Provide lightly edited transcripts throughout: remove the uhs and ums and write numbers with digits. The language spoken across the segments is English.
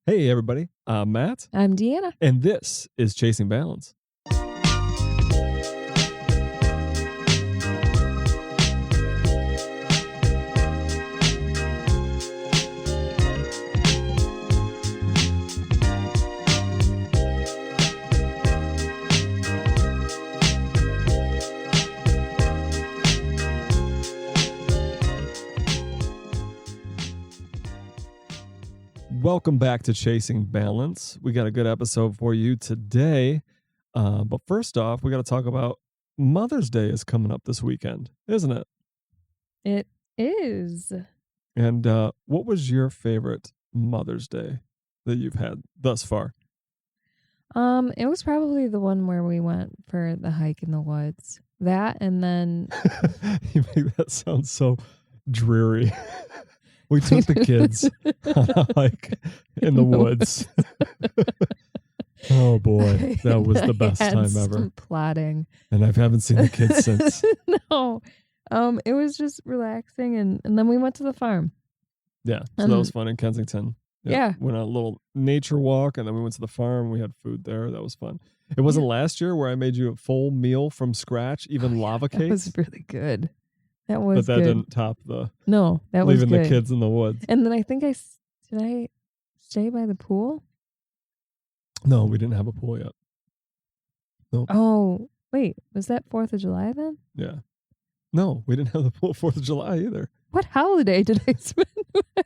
Hey, everybody. I'm Matt, I'm Deanna. and this is Chasing Balance. Welcome back to Chasing Balance. We got a good episode for you today. But first off, we got to talk about Mother's Day is coming up this weekend, isn't it? It is. And what was your favorite Mother's Day that you've had thus far? It was probably the one where we went for the hike in the woods. That and then You make that sound so dreary. We took the kids on a hike in the woods. Oh boy, that was the best time ever. Plotting. And I haven't seen the kids since. No. It was just relaxing and then we went to the farm. Yeah, so that was fun in Kensington. Yeah. Went on a little nature walk and then we went to the farm. We had food there. That was fun. It wasn't last year where I made you a full meal from scratch, even lava cakes. That was really good. That was But that good. didn't top the No, that was leaving good. the kids in the woods. And then I think did I stay by the pool? No, we didn't have a pool yet. Nope. Oh, wait. Was that 4th of July then? Yeah. No, we didn't have the pool 4th of July either. What holiday did I spend by the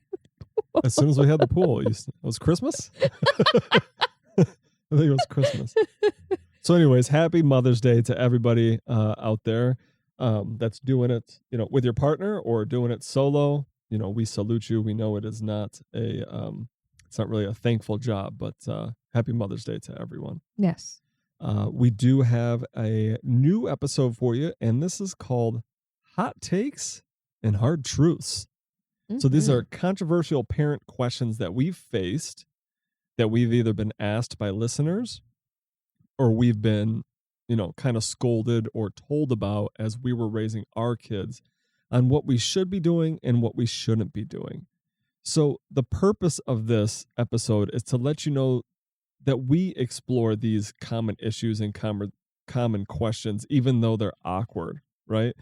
pool? As soon as we had the pool, it was Christmas? I think it was Christmas. So anyways, happy Mother's Day to everybody out there that's doing it, with your partner or doing it solo. We salute you. We know it is not it's not really a thankful job, but happy Mother's Day to everyone. Yes. We do have a new episode for you, and this is called Hot Takes and Hard Truths. So these are controversial parent questions that we've faced, that we've either been asked by listeners or we've been, kind of scolded or told about as we were raising our kids on what we should be doing and what we shouldn't be doing. So the purpose of this episode is to let you know that we explore these common issues and common questions, even though they're awkward, right?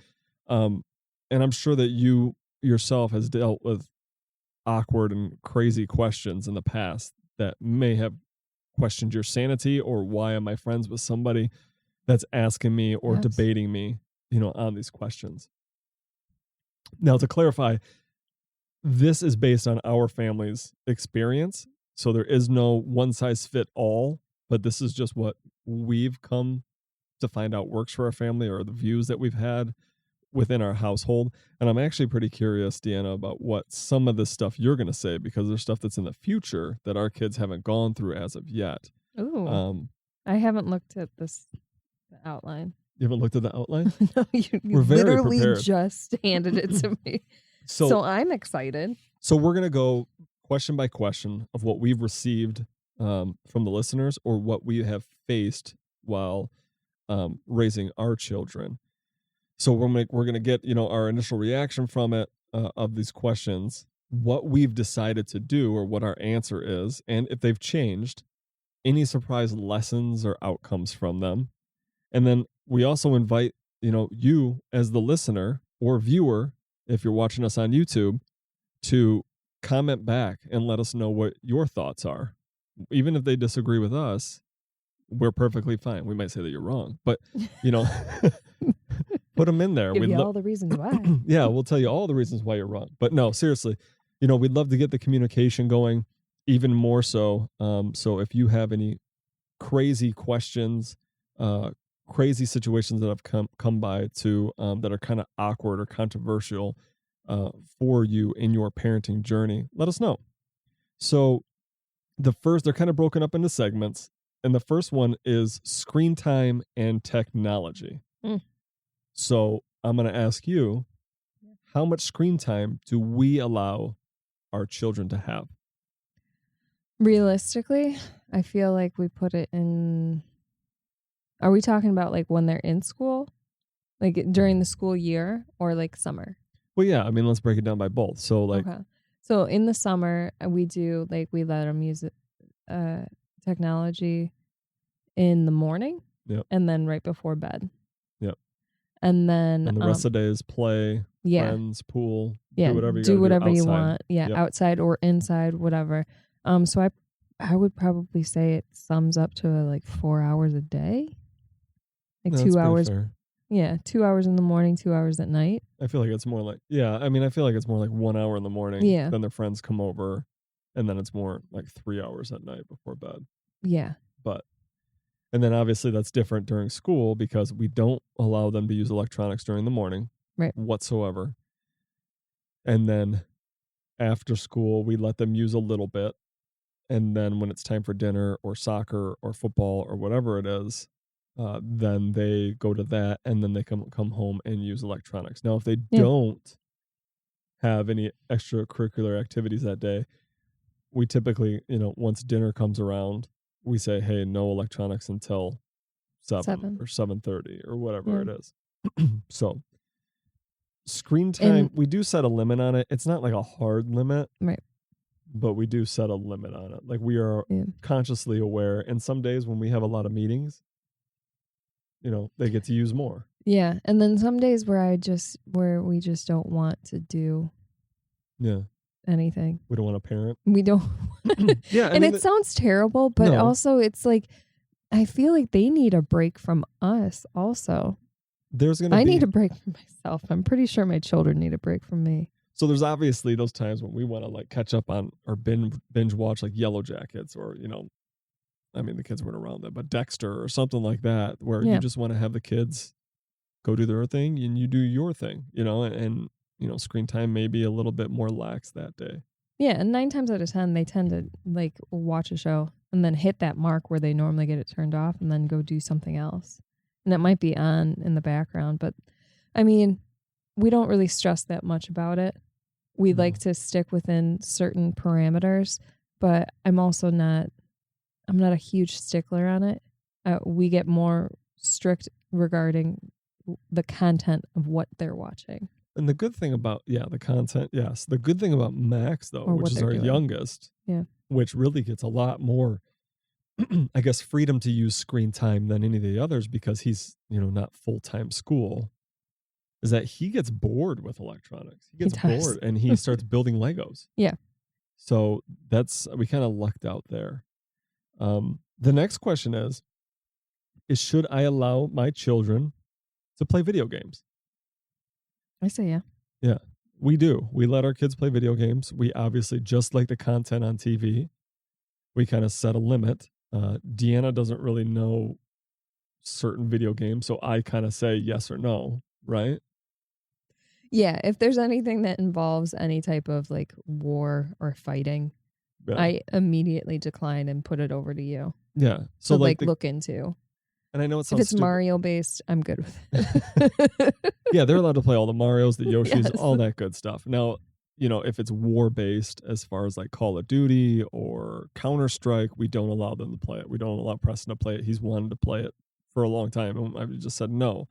And I'm sure that you yourself has dealt with awkward and crazy questions in the past that may have questioned your sanity, or why am I friends with somebody that's asking me or debating me, on these questions. Now, to clarify, this is based on our family's experience. So there is no one size fit all, but this is just what we've come to find out works for our family, or the views that we've had within our household. And I'm actually pretty curious, Deanna, about what some of this stuff you're going to say, because there's stuff that's in the future that our kids haven't gone through as of yet. Ooh. I haven't looked at the outline. You haven't looked at the outline? No, you very literally prepared. just handed it to me. So I'm excited. So we're going to go question by question of what we've received from the listeners, or what we have faced while raising our children. So we're going to get, our initial reaction from it, of these questions, what we've decided to do or what our answer is, and if they've changed, any surprise lessons or outcomes from them. And then we also invite, you as the listener or viewer, if you're watching us on YouTube, to comment back and let us know what your thoughts are. Even if they disagree with us, we're perfectly fine. We might say that you're wrong, but, put them in there. Give you all the reasons why. Yeah, we'll tell you all the reasons why you're wrong. But no, seriously, we'd love to get the communication going even more so. So if you have any crazy questions, crazy situations that have come by to that are kind of awkward or controversial for you in your parenting journey, let us know. So they're kind of broken up into segments. And the first one is screen time and technology. So I'm going to ask you, how much screen time do we allow our children to have? Realistically, I feel like we put it in. Are we talking about like when they're in school? Like during the school year, or like summer? Well, yeah. I mean, let's break it down by both. So like, okay. So in the summer, we do we let them use technology in the morning. Yep. And then right before bed. Yep. And then the rest of the day is play, friends, pool, do whatever you do whatever outside. you want. Yeah, Yep. outside or inside, whatever. So I would probably say it sums up to like 4 hours a day. Like No, 2 that's hours. pretty fair. Yeah, 2 hours in the morning, 2 hours at night. I feel like it's more like I feel like it's more like 1 hour in the morning. Yeah. Then their friends come over, and then it's more like 3 hours at night before bed. Yeah. And then obviously that's different during school because we don't allow them to use electronics during the morning, right, whatsoever. And then after school, we let them use a little bit. And then when it's time for dinner or soccer or football or whatever it is, then they go to that, and then they come home and use electronics. Now, if they don't have any extracurricular activities that day, we typically, once dinner comes around, we say, hey, no electronics until 7 or 7:30 or whatever it is. So screen time, we do set a limit on it. It's not like a hard limit. Right. But we do set a limit on it. Like we are consciously aware. And some days when we have a lot of meetings, they get to use more. Yeah. And then some days where we just don't want to do anything. We don't want a parent. We don't. And it sounds terrible, but also it's like, I feel like they need a break from us also. I need a break from myself. I'm pretty sure my children need a break from me. So there's obviously those times when we want to like catch up on or binge watch like Yellow Jackets or, the kids weren't around that, but Dexter or something like that, where you just want to have the kids go do their thing and you do your thing, and screen time may be a little bit more lax that day. Yeah. And 9 times out of 10, they tend to like watch a show and then hit that mark where they normally get it turned off and then go do something else. And it might be on in the background, but we don't really stress that much about it. We like to stick within certain parameters, but I'm not a huge stickler on it. We get more strict regarding the content of what they're watching. And the good thing about, the content, yes. The good thing about Max, though, which is our youngest, which really gets a lot more, I guess, freedom to use screen time than any of the others because he's, not full-time school, is that he gets bored with electronics. He gets bored and he starts building Legos. Yeah. So we kind of lucked out there. The next question is should I allow my children to play video games? I say yeah. Yeah, we do. We let our kids play video games. We obviously, just like the content on TV, we kind of set a limit. Deanna doesn't really know certain video games, so I kind of say yes or no, right? Yeah, if there's anything that involves any type of like war or fighting, I immediately decline and put it over to you. Yeah. So like look into. And I know it sounds if it's stupid. Mario based, I'm good with it. Yeah, they're allowed to play all the Marios, the Yoshis, all that good stuff. Now, if it's war based, as far as like Call of Duty or Counter-Strike, we don't allow them to play it. We don't allow Preston to play it. He's wanted to play it for a long time. And I've just said no.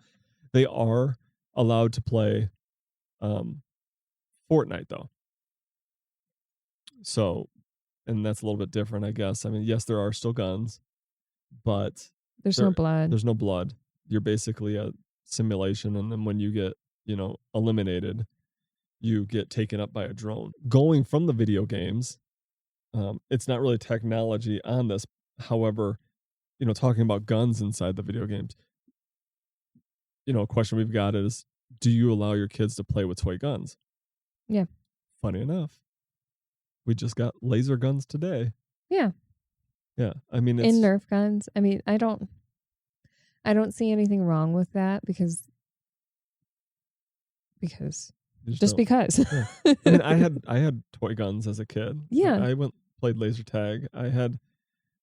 They are allowed to play Fortnite though. So, and that's a little bit different, I guess. Yes, there are still guns, but there's no blood. There's no blood. You're basically a simulation, and then when you get, eliminated, you get taken up by a drone. Going from the video games, it's not really technology on this. However, talking about guns inside the video games, a question we've got is, do you allow your kids to play with toy guns? Yeah. Funny enough, we just got laser guns today. Yeah. Yeah. It's in Nerf guns. I don't see anything wrong with that because because. Yeah. I had toy guns as a kid. Yeah. I played laser tag. I had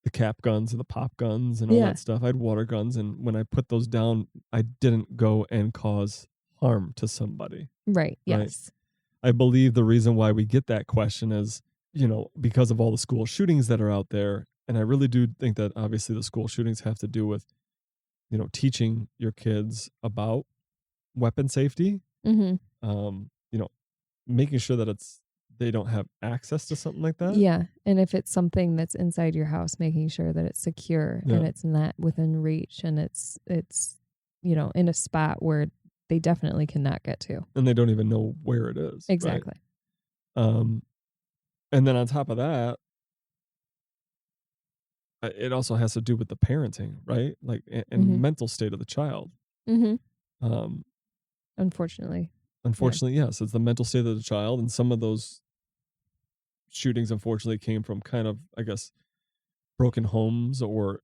the cap guns and the pop guns and all that stuff. I had water guns, and when I put those down, I didn't go and cause harm to somebody. Right. Yes. I believe the reason why we get that question is, because of all the school shootings that are out there. And I really do think that obviously the school shootings have to do with, teaching your kids about weapon safety. Mm-hmm. Making sure that it's they don't have access to something like that. Yeah. And if it's something that's inside your house, making sure that it's secure and it's not within reach and it's, in a spot where they definitely cannot get to. And they don't even know where it is. Exactly. Right? And then on top of that, it also has to do with the parenting, right? Like, and mental state of the child. Unfortunately, yes, it's the mental state of the child, and some of those shootings, unfortunately, came from kind of, I guess, broken homes or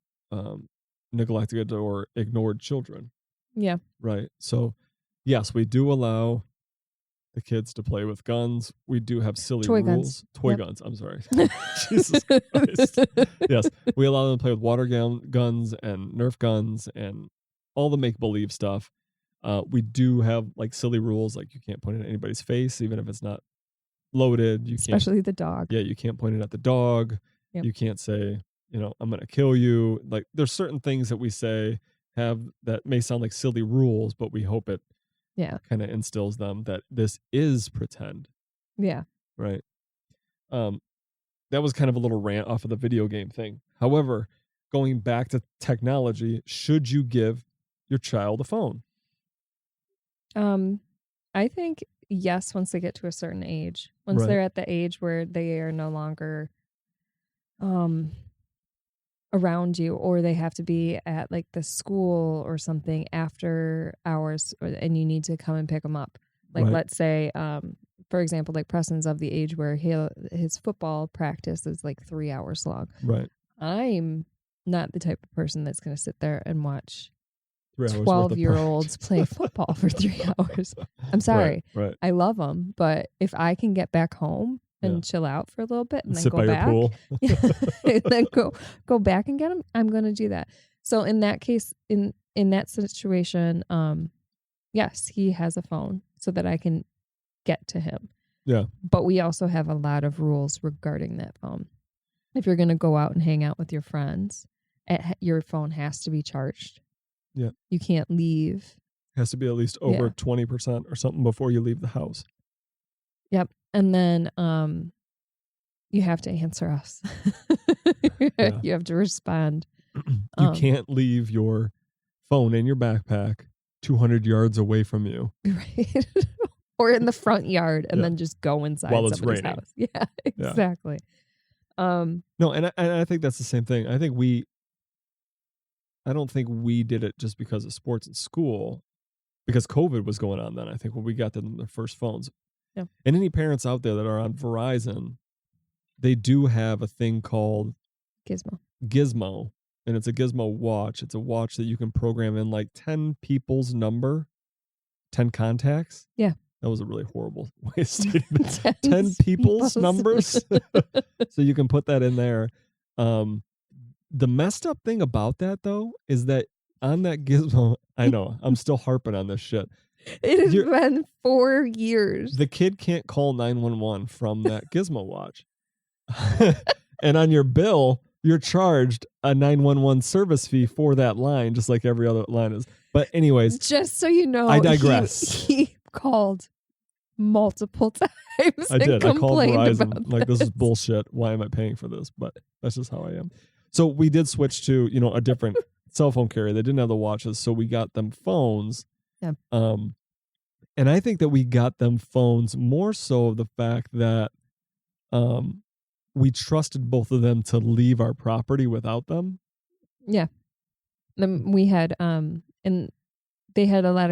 neglected or ignored children. Yeah. Right. So, yes, we do allow the kids to play with guns. We do have silly rules. Toy guns. I'm sorry. Jesus Christ. Yes, we allow them to play with water guns and Nerf guns and all the make-believe stuff. We do have like silly rules, like you can't point it at anybody's face, even if it's not loaded. Especially the dog. Yeah, you can't point it at the dog. Yep. You can't say, I'm going to kill you. Like, there's certain things that we say that may sound like silly rules, but we hope it kind of instills them that this is pretend. Yeah. Right. That was kind of a little rant off of the video game thing. However, going back to technology, should you give your child a phone? I think yes, once they get to a certain age. Once they're at the age where they are no longer around you, or they have to be at like the school or something after hours, and you need to come and pick them up. Like, let's say, for example, like Preston's of the age where his football practice is like 3 hours long. Right. I'm not the type of person that's going to sit there and watch 12-year-olds play football for 3 hours. I'm sorry. Right. I love them, but if I can get back home and chill out for a little bit and then sit go by back, your pool. and then go back and get them, I'm going to do that. So in that case, in that situation, yes, he has a phone so that I can get to him. Yeah. But we also have a lot of rules regarding that phone. If you're going to go out and hang out with your friends, your phone has to be charged. Yeah. You can't leave. Has to be at least over 20% or something before you leave the house. Yep. And then you have to answer us. You have to respond. You can't leave your phone in your backpack 200 yards away from you. Right. Or in the front yard and then just go inside while it's somebody's raining. house. Yeah, exactly. No, and I think that's the same thing. I don't think we did it just because of sports in school, because COVID was going on then, I think, when we got them their first phones. Yeah. And any parents out there that are on Verizon, they do have a thing called Gizmo. And it's a Gizmo watch. It's a watch that you can program in like 10 people's number, 10 contacts. Yeah. That was a really horrible way of stating it. 10 people's numbers. So you can put that in there. The messed up thing about that, though, is that on that Gizmo, I know, I'm still harping on this shit. It has been 4 years. The kid can't call 911 from that Gizmo watch. And on your bill, you're charged a 911 service fee for that line, just like every other line is. But anyways. Just so you know, I digress. He called multiple times. I did. I called Verizon. Like, this is bullshit. Why am I paying for this? But that's just how I am. So we did switch to, a different cell phone carrier. They didn't have the watches, so we got them phones. Yeah. And I think that we got them phones more so the fact that we trusted both of them to leave our property without them. Yeah. We had and they had a lot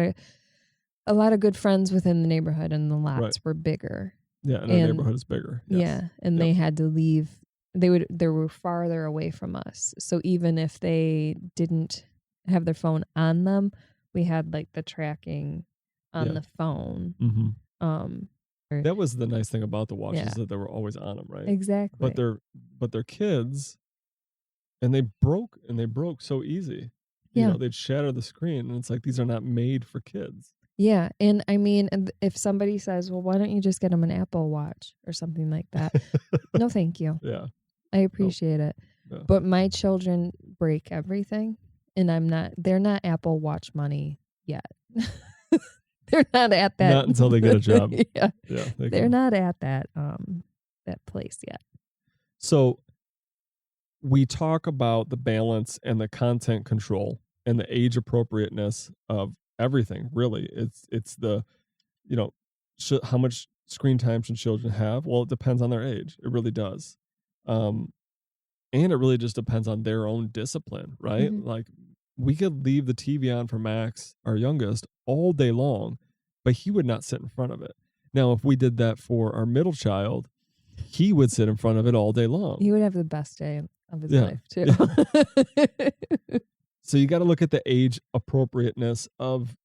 of good friends within the neighborhood, and the lots were bigger. Yeah, and our neighborhood is bigger. Yes. Yeah, and they had to leave. They were farther away from us. So even if they didn't have their phone on them, we had like the tracking on the phone. Mm-hmm. That was the nice thing about the watches, that they were always on them, right? Exactly. But they're kids, and they broke so easy. They'd shatter the screen, and it's like, these are not made for kids. Yeah, and I mean, if somebody says, "Well, why don't you just get them an Apple Watch or something like that?" No, thank you. Yeah, I appreciate it, but my children break everything, and they're not Apple Watch money yet. They're not at that. Not until they get a job. Yeah. Yeah, They're not at that place yet. So we talk about the balance and the content control and the age appropriateness of everything. Really, it's the, how much screen time should children have? Well, it depends on their age. It really does. And it really just depends on their own discipline, right? Mm-hmm. Like, we could leave the TV on for Max, our youngest, all day long, but he would not sit in front of it. Now, if we did that for our middle child, he would sit in front of it all day long. He would have the best day of his life, too. Yeah. So you got to look at the age appropriateness of,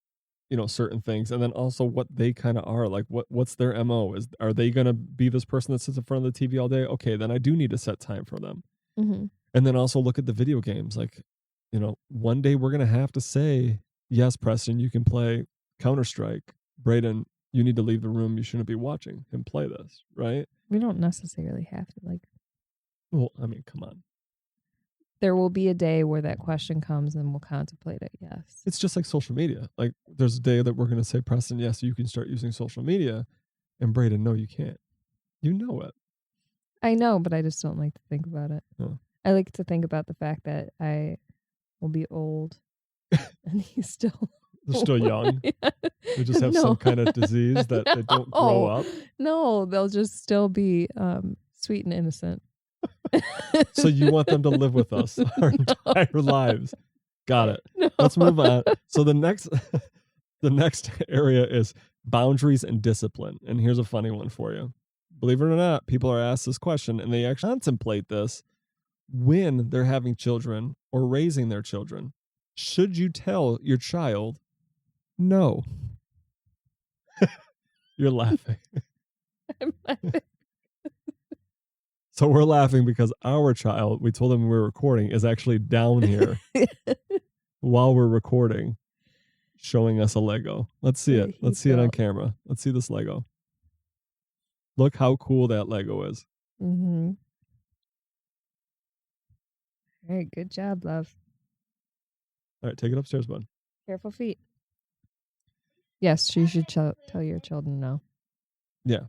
certain things, and then also what they kind of are. Like, what's their MO? Are they going to be this person that sits in front of the TV all day? Okay, then I do need to set time for them. Mm-hmm. And then also look at the video games. Like, one day we're going to have to say, yes, Preston, you can play Counter-Strike. Brayden, you need to leave the room. You shouldn't be watching him play this, right? We don't necessarily have to, Well, I mean, come on. There will be a day where that question comes and we'll contemplate it, yes. It's just like social media. Like, there's a day that we're going to say, Preston, yes, you can start using social media. And Brayden, no, you can't. You know it. I know, but I just don't like to think about it. Oh. I like to think about the fact that I will be old and he's still... They're still young. Yeah. They just have some kind of disease that they don't grow up. No, they'll just still be sweet and innocent. So you want them to live with us our entire lives. Got it. No. Let's move on. So the next area is boundaries and discipline. And here's a funny one for you. Believe it or not, people are asked this question and they actually contemplate this when they're having children or raising their children. Should you tell your child no? You're laughing. I'm laughing. So we're laughing because our child, we told him we were recording, is actually down here while we're recording, showing us a Lego. Let's see it. Let's see it on camera. Let's see this Lego. Look how cool that Lego is. Mm-hmm. All right, good job, love. All right, take it upstairs, bud. Careful feet. Yes, you should tell your children no. Yeah.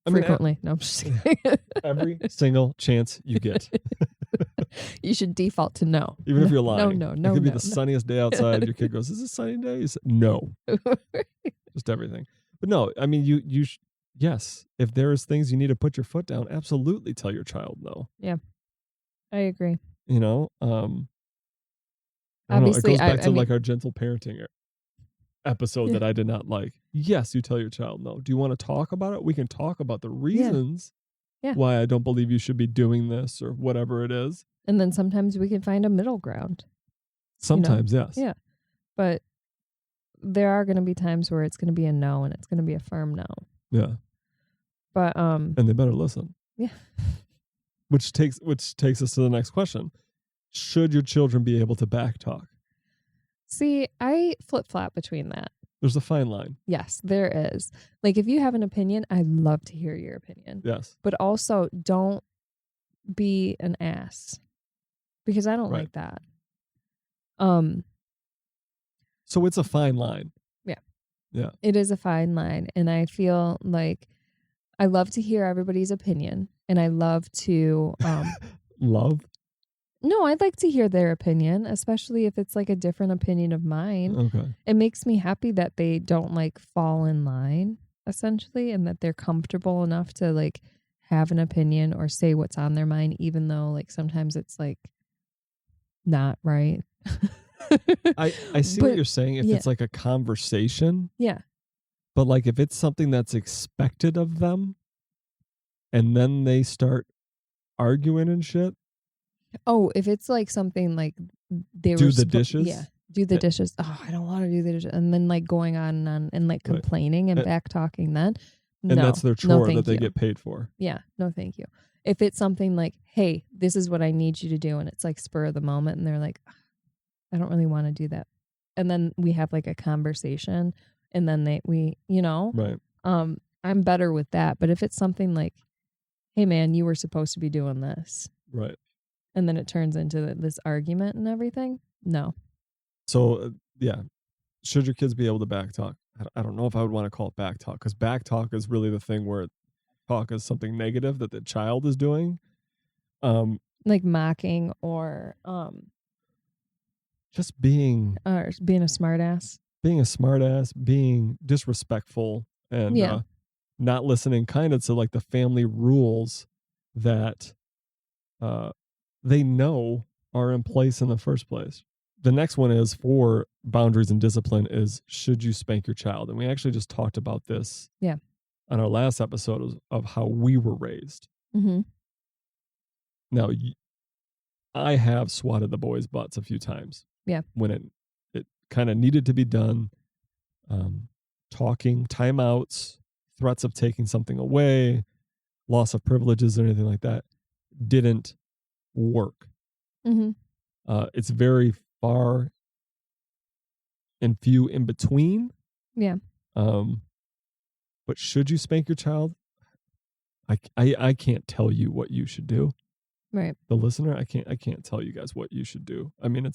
Frequently. No, I'm just kidding. Every single chance you get. You should default to no. Even if you're lying. No. It could be the sunniest day outside. Your kid goes, is it a sunny day? You say, no. Just everything. But no, I mean, you yes, if there's things you need to put your foot down, absolutely tell your child no. Yeah. I agree. Obviously, it goes back to like our gentle parenting episode that I did not like. Yes, you tell your child no. Do you want to talk about it? We can talk about the reasons why I don't believe you should be doing this or whatever it is. And then sometimes we can find a middle ground. Sometimes, yes. Yeah. But there are going to be times where it's going to be a no and it's going to be a firm no. Yeah. But and they better listen. Yeah. Which takes us to the next question. Should your children be able to backtalk? See, I flip-flop between that. There's a fine line. Yes, there is. Like, if you have an opinion, I'd love to hear your opinion. Yes. But also, don't be an ass. Because I don't like that. So it's a fine line. Yeah. Yeah. It is a fine line. And I feel like I love to hear everybody's opinion. And I love to... Love? No, I'd like to hear their opinion, especially if it's like a different opinion of mine. Okay. It makes me happy that they don't like fall in line, essentially, and that they're comfortable enough to like have an opinion or say what's on their mind, even though like sometimes it's like not right. I see what you're saying if it's like a conversation. Yeah. But like if it's something that's expected of them and then they start arguing and shit. Oh, if it's like something like they do were the dishes? Yeah. Do the dishes. Oh, I don't want to do the dishes. And then like going on and on and like complaining and back talking then. And that's their chore that they get paid for. Yeah. No, thank you. If it's something like, hey, this is what I need you to do. And it's like spur of the moment. And they're like, I don't really want to do that. And then we have like a conversation and then we. Right. I'm better with that. But if it's something like, hey man, you were supposed to be doing this. Right. And then it turns into this argument and everything. No. So, should your kids be able to backtalk? I don't know if I would want to call it backtalk, because backtalk is really the thing where talk is something negative that the child is doing. Like mocking or just being a smartass. Being a smartass, being disrespectful, and not listening kind of to like the family rules that they know are in place in the first place. The next one is for boundaries and discipline is, should you spank your child? And we actually just talked about this on our last episode of how we were raised. Mm-hmm. Now, I have swatted the boys' butts a few times. Yeah. When it kind of needed to be done. Talking, timeouts, threats of taking something away, loss of privileges or anything like that didn't work. Mm-hmm. It's very far and few in between. Yeah. But should you spank your child? I can't tell you what you should do. Right. The listener, I can't tell you guys what you should do. I mean,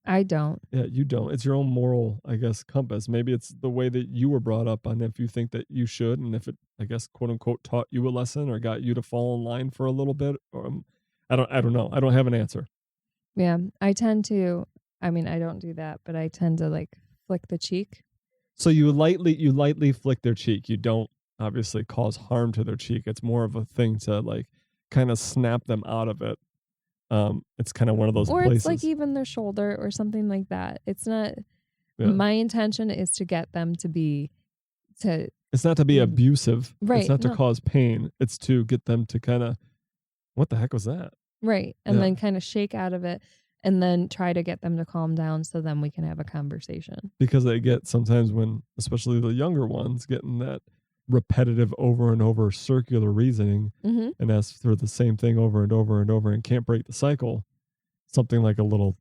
I don't. Yeah, you don't. It's your own moral, I guess, compass. Maybe it's the way that you were brought up on, if you think that you should, and if it, I guess, quote unquote, taught you a lesson or got you to fall in line for a little bit. Or I don't know. I don't have an answer. Yeah, I tend to. I mean, I don't do that, but I tend to like flick the cheek. So you lightly flick their cheek. You don't obviously cause harm to their cheek. It's more of a thing to like kind of snap them out of it. It's kind of one of those or places. It's like even their shoulder or something like that. It's not. Yeah. My intention is to get them to be. It's not to be abusive. Right. It's not to cause pain. It's to get them to kind of, what the heck was that? Right. And then kind of shake out of it and then try to get them to calm down so then we can have a conversation. Because they get sometimes when, especially the younger ones, getting that repetitive over and over circular reasoning and ask for the same thing over and over and over and can't break the cycle, something like a little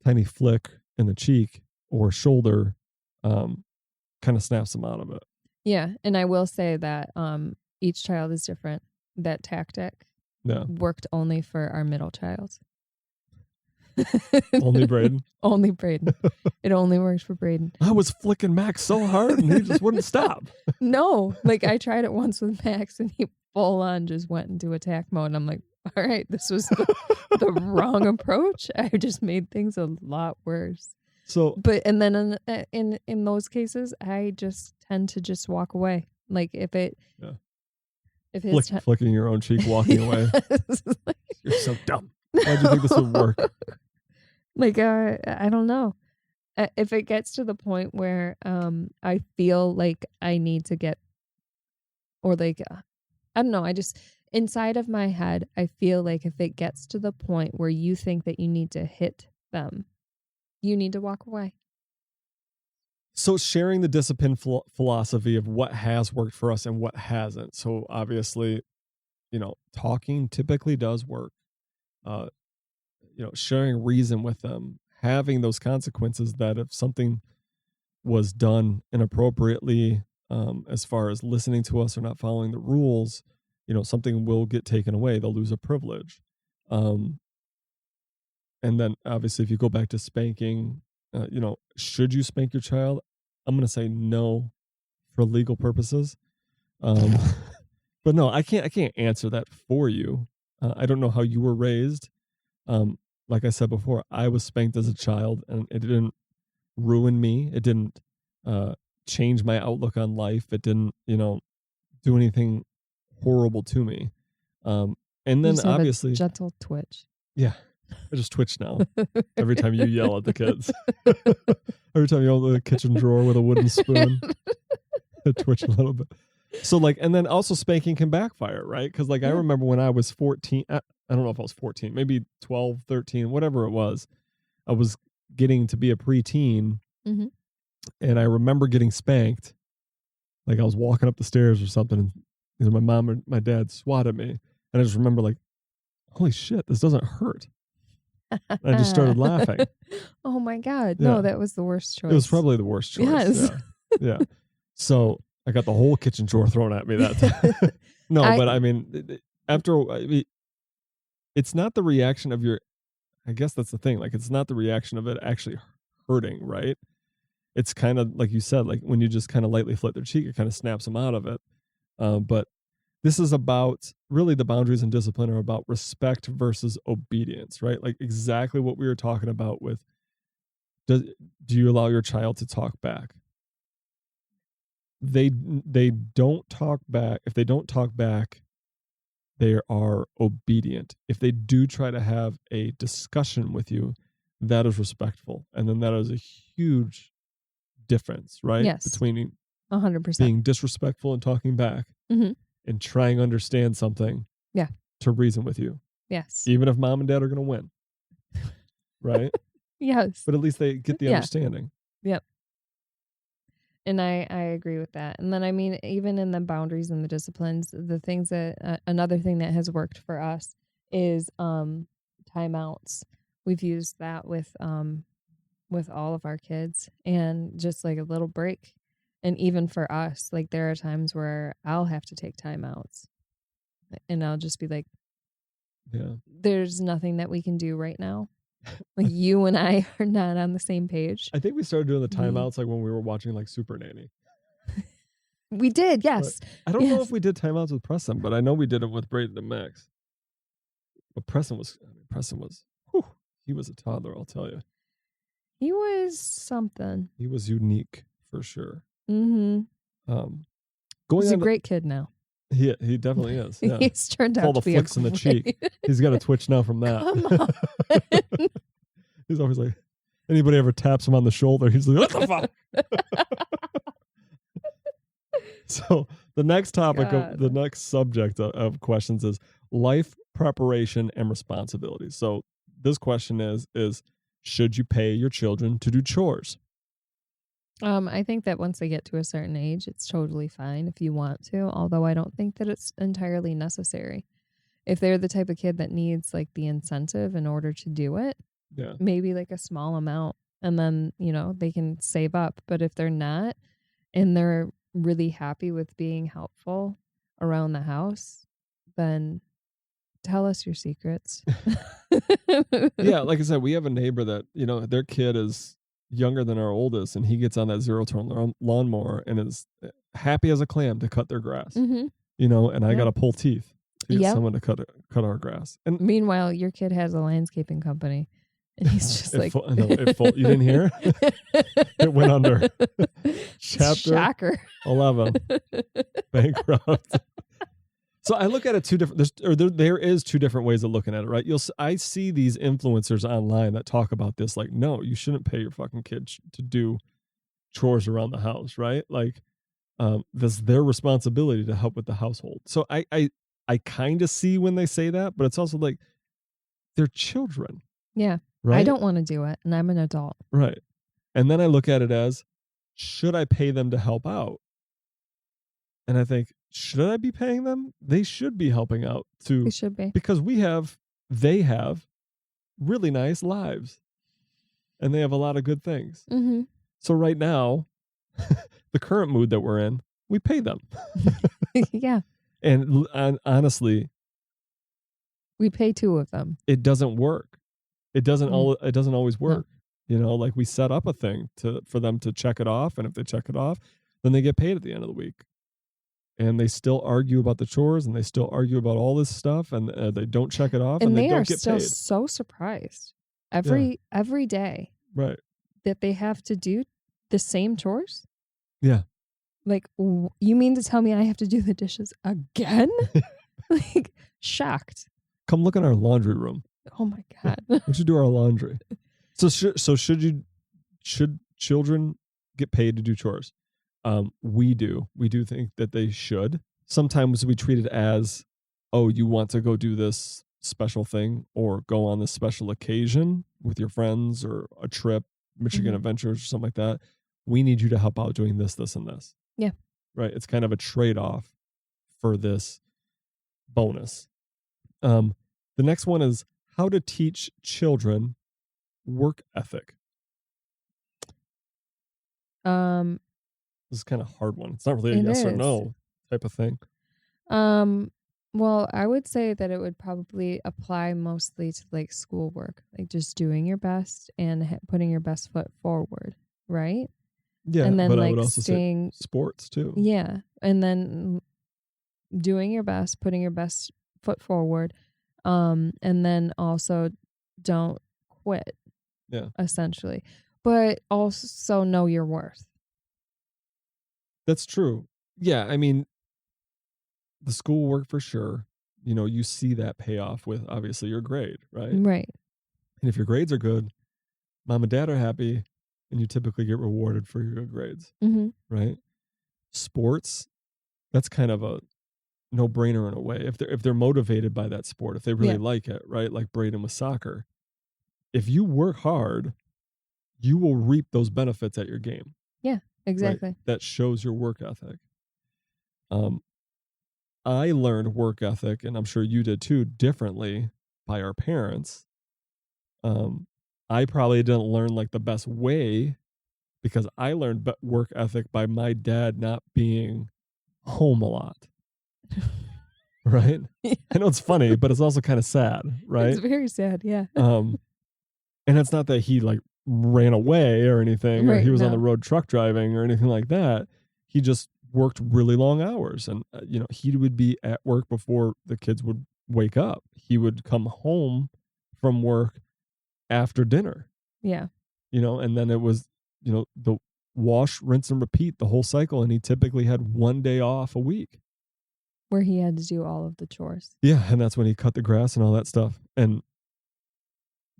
tiny flick in the cheek or shoulder kind of snaps them out of it. Yeah. And I will say that each child is different. That tactic worked only for our middle child. Only Braden? Only Braden. It only works for Braden. I was flicking Max so hard and he just wouldn't stop. No, like I tried it once with Max and he full on just went into attack mode. And I'm like, all right, this was the wrong approach. I just made things a lot worse. And then in those cases, I just tend to just walk away. Like if flicking your own cheek, walking away. You're so dumb. Why'd you think this would work? Like, I don't know. If it gets to the point where I feel like I need to get, or like, I don't know, I just, inside of my head, I feel like if it gets to the point where you think that you need to hit them, you need to walk away. So sharing the discipline philosophy of what has worked for us and what hasn't. So obviously, talking typically does work. Sharing reason with them, having those consequences that if something was done inappropriately, as far as listening to us or not following the rules, something will get taken away. They'll lose a privilege. And then obviously if you go back to spanking, should you spank your child? I'm going to say no for legal purposes. But no, I can't answer that for you. I don't know how you were raised. Like I said before, I was spanked as a child and it didn't ruin me. It didn't change my outlook on life. It didn't, do anything horrible to me. And then obviously a gentle twitch. Yeah. I just twitch now every time you yell at the kids. Every time you open the kitchen drawer with a wooden spoon, I twitch a little bit. So and then also spanking can backfire, right? Because I remember when I was 14, I don't know if I was 14, maybe 12, 13, whatever it was. I was getting to be a preteen and I remember getting spanked. Like I was walking up the stairs or something and my mom or my dad swatted me. And I just remember holy shit, this doesn't hurt. I just started laughing. Oh my God. Yeah. No, that was the worst choice. It was probably the worst choice. Yes. Yeah. So I got the whole kitchen drawer thrown at me that time. No, but I mean, it's not the reaction of I guess that's the thing. It's not the reaction of it actually hurting, right? it's kind of like you said, like when you just kind of lightly flip their cheek, it kind of snaps them out of it. But this is about really the boundaries and discipline are about respect versus obedience, right? Like exactly what we were talking about with do you allow your child to talk back? They don't talk back. If they don't talk back, they are obedient. If they do try to have a discussion with you, that is respectful. And then that is a huge difference, right? Yes. Between 100%. being disrespectful and talking back and trying to understand something to reason with you. Yes. Even if mom and dad are going to win. Right? Yes. But at least they get the understanding. Yep. And I agree with that. And then, I mean, even in the boundaries and the disciplines, the things that, another thing that has worked for us is timeouts. We've used that with all of our kids, and just like a little break. And even for us, like there are times where I'll have to take timeouts and I'll just be like, there's nothing that we can do right now. Like you and I are not on the same page. I think we started doing the timeouts like when we were watching like Super Nanny. We did, yes. But I don't know if we did timeouts with Preston, but I know we did it with Braden and Max. But Preston was, whew, he was a toddler, I'll tell you. He was something. He was unique for sure. Mm-hmm. He's a great kid now. He definitely is. Yeah. He's turned out all to the be flicks in the cheek. He's got a twitch now from that. Come on. He's always like, anybody ever taps him on the shoulder, he's like, what the fuck? So the next topic of the next subject of questions is life preparation and responsibility. So this question is should you pay your children to do chores? I think that once they get to a certain age, it's totally fine if you want to, although I don't think that it's entirely necessary. If they're the type of kid that needs like the incentive in order to do it, maybe like a small amount, and then, they can save up. But if they're not, and they're really happy with being helpful around the house, then tell us your secrets. Yeah, like I said, we have a neighbor that, their kid is younger than our oldest, and he gets on that zero-turn lawnmower and is happy as a clam to cut their grass. And I got to pull teeth to get someone to cut our grass. And meanwhile, your kid has a landscaping company, and he's just like, you didn't hear? It went under. Chapter Shocker. 11, bankrupt. So I look at it two different. There is two different ways of looking at it, right? I see these influencers online that talk about this, like, no, you shouldn't pay your fucking kids to do chores around the house, right? Like, that's their responsibility to help with the household. So I kind of see when they say that, but it's also like they're children. Yeah, right? I don't want to do it, and I'm an adult. Right, and then I look at it as, should I pay them to help out? And I think, should I be paying them? They should be helping out too. They should be. Because they have really nice lives. And they have a lot of good things. Mm-hmm. So right now, the current mood that we're in, we pay them. Yeah. And honestly, we pay two of them. It doesn't work. It doesn't always work. No. Like we set up a thing for them to check it off. And if they check it off, then they get paid at the end of the week. And they still argue about the chores, and they still argue about all this stuff, and they don't check it off, and they don't get paid. And they are still so surprised every day, right, that they have to do the same chores. Yeah, like, you mean to tell me I have to do the dishes again? Like, shocked. Come look in our laundry room. Oh my God, we should do our laundry. So should children get paid to do chores? We do think that they should. Sometimes we treat it as, oh, you want to go do this special thing or go on this special occasion with your friends or a trip, Michigan Adventures or something like that. We need you to help out doing this, this, and this. Yeah. Right. It's kind of a trade-off for this bonus. The next one is how to teach children work ethic. This is kind of a hard one. It's not really a yes or no type of thing. Well, I would say that it would probably apply mostly to like schoolwork, like just doing your best and putting your best foot forward, right? Yeah, and then but I like would also staying, say sports too. yeah, and then doing your best, putting your best foot forward, and then also don't quit. Yeah, essentially, but also know your worth. that's true. Yeah, I mean, the schoolwork for sure. You know, you see that payoff with obviously your grade, right? Right. And if your grades are good, mom and dad are happy, and you typically get rewarded for your good grades, Mm-hmm. right? Sports, that's kind of a no brainer in a way. If they're motivated by that sport, if they really like it, right? Like Braden with soccer. If you work hard, you will reap those benefits at your game. Yeah, exactly. Right? That shows your work ethic. I learned work ethic, and I'm sure you did too, differently by our parents. I probably didn't learn like the best way because I learned work ethic by my dad not being home a lot. Right? Yeah. I know it's funny, but it's also kind of sad, right? It's very sad, yeah. And it's not that he like ran away or anything, or he was on the road truck driving or anything like that. He just worked really long hours, and you know, he would be at work before the kids would wake up. He would come home from work after dinner. Yeah. You know, and then it was, you know, the wash, rinse, and repeat the whole cycle, and he typically had one day off a week where he had to do all of the chores. Yeah, and that's when he cut the grass and all that stuff. And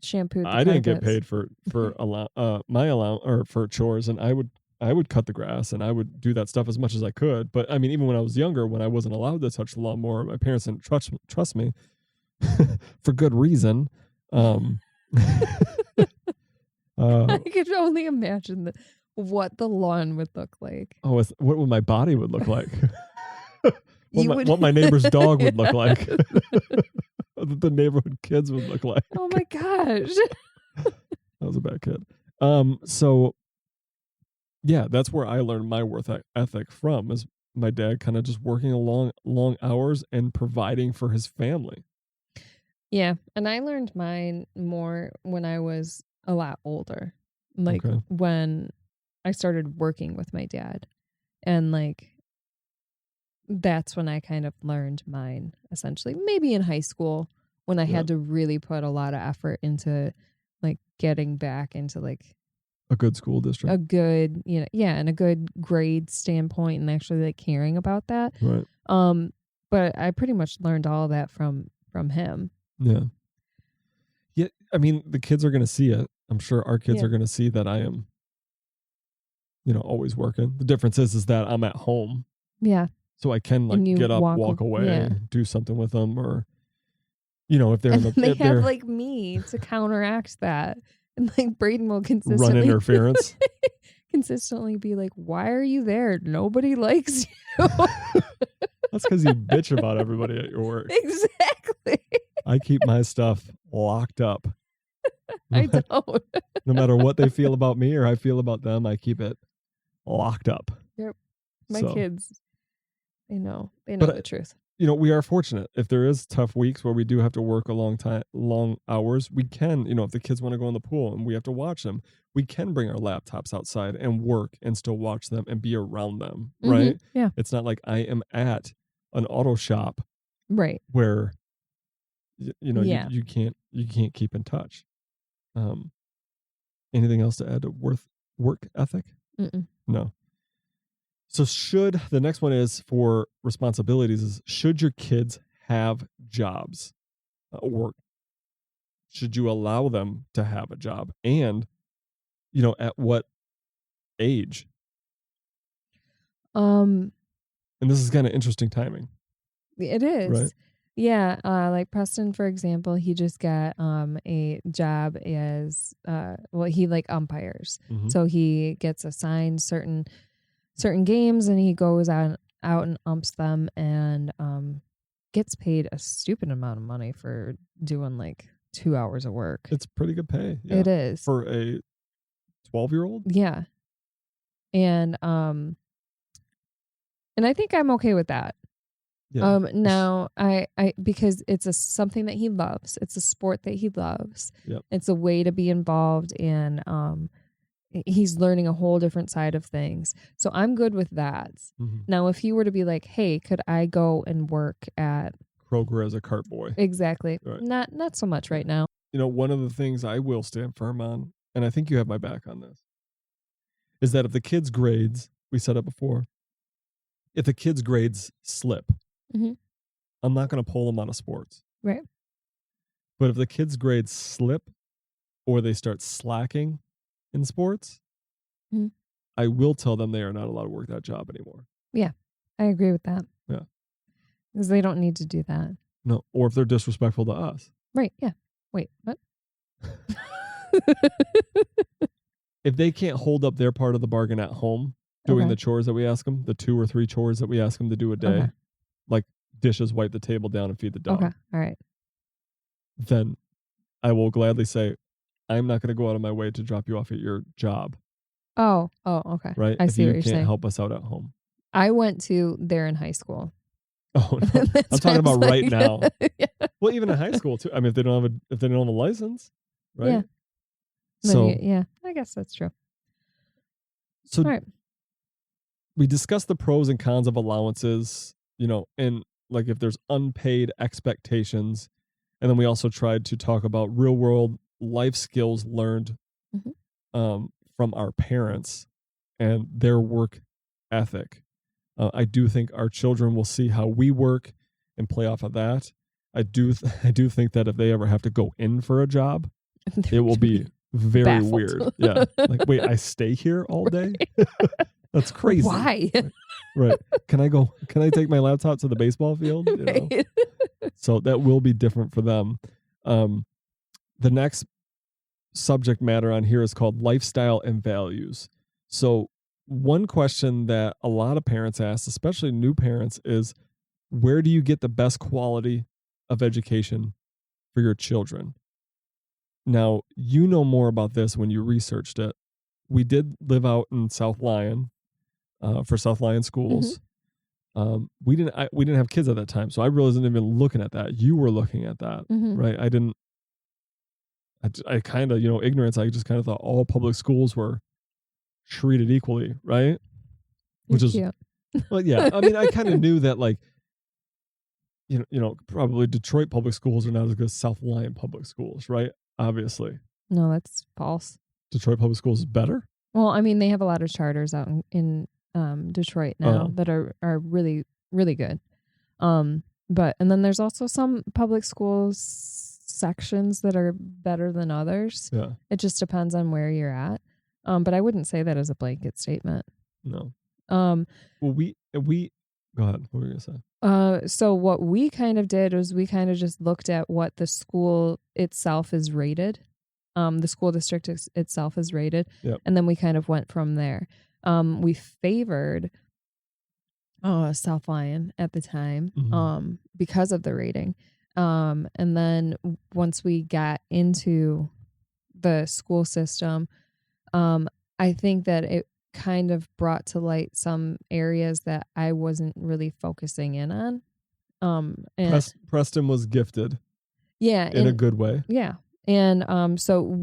shampooed the I didn't get carpets. paid for my allowance or for chores, and I would cut the grass and I would do that stuff as much as I could. But I mean, even when I was younger, when I wasn't allowed to touch the lawnmower, my parents didn't trust me for good reason. I could only imagine what the lawn would look like. Oh, what would my body would look like? What my neighbor's dog would look like. What the neighborhood kids would look like. Oh my gosh. That was a bad kid. So yeah, that's where I learned my work ethic from, is my dad kind of just working long hours and providing for his family. Yeah, and I learned mine more when I was a lot older. Like when I started working with my dad. And like that's when I kind of learned mine, essentially. Maybe in high school when I had to really put a lot of effort into like getting back into like a good school district. A good, and a good grade standpoint, and actually like caring about that. Right. But I pretty much learned all of that from him. Yeah. Yeah, I mean, the kids are going to see it. I'm sure our kids are going to see that I am, always working. The difference is that I'm at home. Yeah. So I can like get up, walk away, do something with them, or, if they're they have like me to counteract that. And like Braden will consistently run interference. Consistently be like, why are you there? Nobody likes you. That's because you bitch about everybody at your work. Exactly. I keep my stuff locked up. I don't. No matter what they feel about me or I feel about them, I keep it locked up. Yep. My kids, they know the truth. We are fortunate. If there is tough weeks where we do have to work a long hours, we can, if the kids want to go in the pool and we have to watch them, we can bring our laptops outside and work and still watch them and be around them, right? Yeah. It's not like I am at an auto shop, right? Where, you can't keep in touch. Anything else to add to work ethic? No. So the next one is for responsibilities is, should your kids have jobs or should you allow them to have a job? And, at what age? And this is kind of interesting timing. It is. Right? Yeah. Like Preston, for example, he just got a job as, he like umpires. Mm-hmm. So he gets assigned certain games and he goes out and umps them and gets paid a stupid amount of money for doing like 2 hours of work. It's pretty good pay. Yeah. It is. For a 12-year-old? Yeah. And I think I'm okay with that. Yeah. Now I because it's something that he loves. It's a sport that he loves. Yep. It's a way to be involved in he's learning a whole different side of things. So I'm good with that. Mm-hmm. Now, if he were to be like, hey, could I go and work at Kroger as a cart boy? Exactly. Right. Not so much right now. You know, one of the things I will stand firm on, and I think you have my back on this, is that if the kids' grades, we said it before, if the kids' grades slip, Mm-hmm. I'm not going to pull them out of sports. Right. But if the kids' grades slip or they start slacking in sports, Mhm. I will tell them they are not allowed to work that job anymore. Yeah, I agree with that. Yeah. Because they don't need to do that. No, or if they're disrespectful to us. Right, yeah. Wait, what? If they can't hold up their part of the bargain at home, doing Okay. the chores that we ask them, the 2 or 3 chores that we ask them to do a day, Okay. like dishes, wipe the table down, and feed the dog, Okay, all right. then I will gladly say, I'm not going to go out of my way to drop you off at your job. Oh, okay. Right? I if see you what you're can't saying. help us out at home. I went to there in high school. Oh no, I'm talking about right now. Yeah. Well, even in high school too. I mean, if they don't have a license, right? Yeah. So yeah, I guess that's true. So all right. We discussed the pros and cons of allowances, you know, and like if there's unpaid expectations, and then we also tried to talk about real world life skills learned from our parents and their work ethic. I do think our children will see how we work and play off of that. I do think that if they ever have to go in for a job, it will be very baffled. weird. Yeah. Like, wait, I stay here all day? That's crazy. Why? Right. Can I take my laptop to the baseball field? You know? Right. So that will be different for them. The next subject matter on here is called lifestyle and values. So one question that a lot of parents ask, especially new parents, is where do you get the best quality of education for your children? Now, you know more about this when you researched it. We did live out in South Lyon for South Lyon schools. We didn't have kids at that time, so I really wasn't even looking at that. You were looking at that, right? I kind of, ignorance. I just kind of thought all public schools were treated equally, right? Which is, well, yeah. I mean, I kind of knew that, like, probably Detroit public schools are not as good as South Lyon public schools, right? Obviously. No, that's false. Detroit public schools is better? Well, I mean, they have a lot of charters out in Detroit now that are really, really good. But and then there's also some public schools sections that are better than others. Yeah. It just depends on where you're at. But I wouldn't say that as a blanket statement. No. Well, we go ahead. What were you gonna say? So what we kind of did was we kind of just looked at what the school itself is rated. The school district itself is rated. Yep. And then we kind of went from there. We favored South Lyon at the time because of the rating. And then once we got into the school system, I think that it kind of brought to light some areas that I wasn't really focusing in on. And Preston was gifted. Yeah. In a good way. Yeah. And so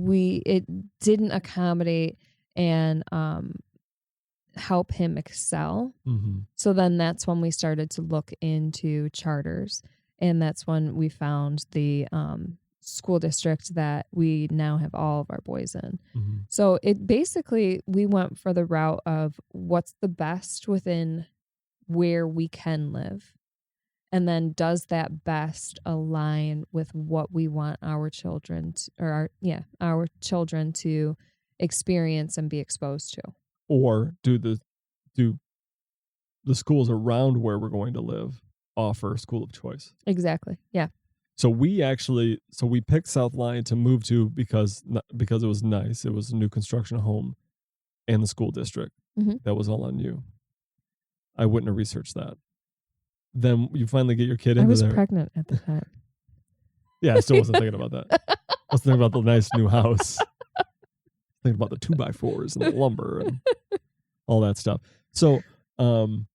it didn't accommodate and help him excel. So then that's when we started to look into charters. And that's when we found the school district that we now have all of our boys in. So it basically, we went for the route of what's the best within where we can live. And then does that best align with what we want our children our children to experience and be exposed to? Or do the schools around where we're going to live offer school of choice? Exactly. Yeah. So we picked South Lyon to move to because it was nice. It was a new construction home and the school district. That was all on you. I wouldn't have researched that. Then you finally get your kid into there. I was pregnant at the time. Yeah, I still wasn't thinking about that. I was thinking about the nice new house. Thinking about the 2x4s and the lumber and all that stuff. So, and